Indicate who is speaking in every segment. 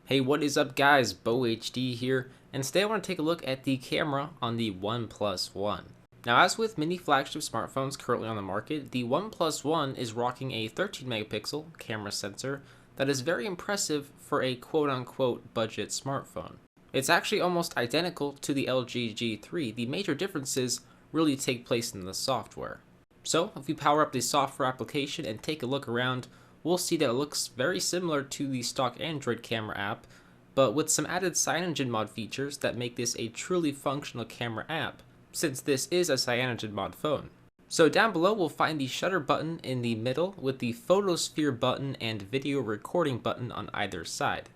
Speaker 1: Hey, what is up guys, Beau HD here, and today I want to take a look at the camera on the OnePlus One. Now as with many flagship smartphones currently on the market, the OnePlus One is rocking a 13 megapixel camera sensor that is very impressive for a quote-unquote budget smartphone. It's actually almost identical to the LG G3, the major differences really take place in the software. So if we power up the software application and take a look around, we'll see that it looks very similar to the stock Android camera app, but with some added CyanogenMod features that make this a truly functional camera app, since this is a CyanogenMod phone. So down below we'll find the shutter button in the middle with the photosphere button and video recording button on either side.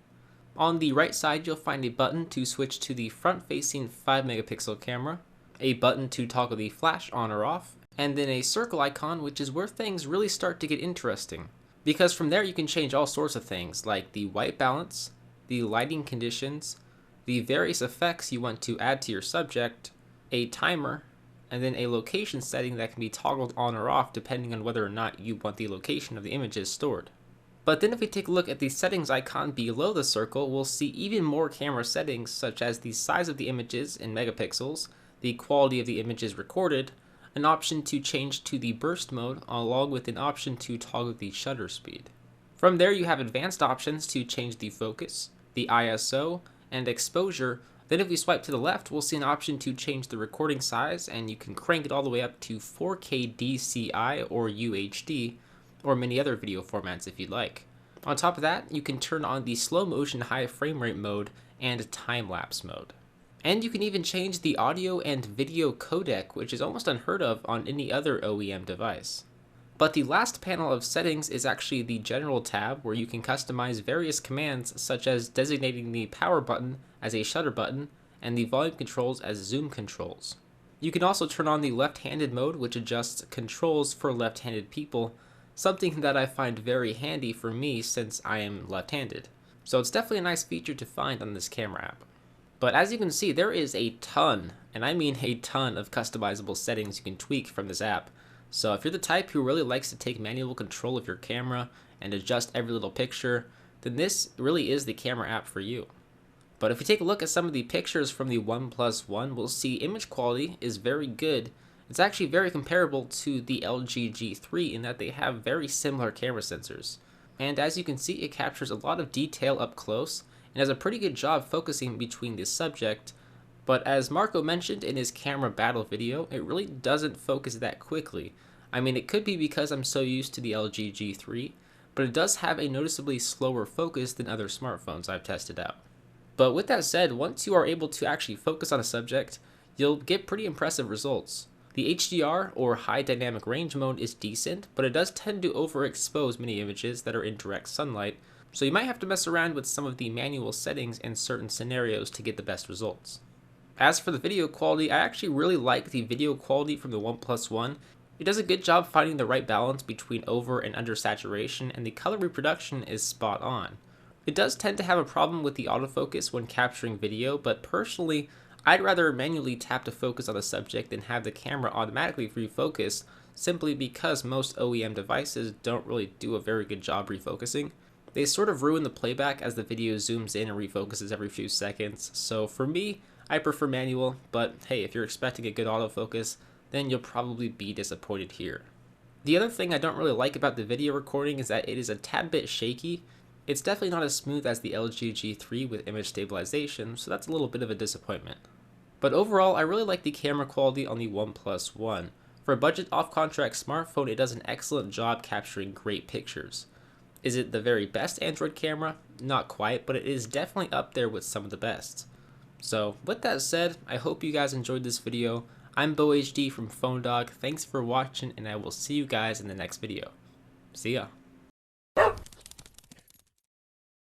Speaker 1: On the right side you'll find a button to switch to the front-facing 5 megapixel camera, a button to toggle the flash on or off, and then a circle icon, which is where things really start to get interesting. Because from there you can change all sorts of things like the white balance, the lighting conditions, the various effects you want to add to your subject, a timer, and then a location setting that can be toggled on or off depending on whether or not you want the location of the images stored. But then if we take a look at the settings icon below the circle, we'll see even more camera settings such as the size of the images in megapixels, the quality of the images recorded, an option to change to the burst mode, along with an option to toggle the shutter speed. From there you have advanced options to change the focus, the ISO, and exposure. Then if we swipe to the left, we'll see an option to change the recording size, and you can crank it all the way up to 4K DCI or UHD, or many other video formats if you'd like. On top of that, you can turn on the slow motion high frame rate mode and time-lapse mode. And you can even change the audio and video codec, which is almost unheard of on any other OEM device. But the last panel of settings is actually the General tab, where you can customize various commands such as designating the power button as a shutter button and the volume controls as zoom controls. You can also turn on the left-handed mode, which adjusts controls for left-handed people, something that I find very handy for me since I am left-handed. So it's definitely a nice feature to find on this camera app. But as you can see, there is a ton, and I mean a ton, of customizable settings you can tweak from this app. So if you're the type who really likes to take manual control of your camera and adjust every little picture, then this really is the camera app for you. But if we take a look at some of the pictures from the OnePlus One, we'll see image quality is very good. It's actually very comparable to the LG G3 in that they have very similar camera sensors. And as you can see, it captures a lot of detail up close and does a pretty good job focusing between the subject, but as Marco mentioned in his camera battle video, it really doesn't focus that quickly. I mean, it could be because I'm so used to the LG G3, but it does have a noticeably slower focus than other smartphones I've tested out. But with that said, once you are able to actually focus on a subject, you'll get pretty impressive results. The HDR, or high dynamic range mode, is decent, but it does tend to overexpose many images that are in direct sunlight, so you might have to mess around with some of the manual settings in certain scenarios to get the best results. As for the video quality, I actually really like the video quality from the OnePlus One. It does a good job finding the right balance between over and under saturation, and the color reproduction is spot on. It does tend to have a problem with the autofocus when capturing video, but personally, I'd rather manually tap to focus on the subject than have the camera automatically refocus, simply because most OEM devices don't really do a very good job refocusing. They sort of ruin the playback as the video zooms in and refocuses every few seconds, so for me, I prefer manual, but hey, if you're expecting a good autofocus, then you'll probably be disappointed here. The other thing I don't really like about the video recording is that it is a tad bit shaky. It's definitely not as smooth as the LG G3 with image stabilization, so that's a little bit of a disappointment. But overall, I really like the camera quality on the OnePlus One. For a budget off-contract smartphone, it does an excellent job capturing great pictures. Is it the very best Android camera? Not quite, but it is definitely up there with some of the best. So with that said, I hope you guys enjoyed this video. I'm Beau HD from PhoneDog. Thanks for watching, and I will see you guys in the next video. See ya.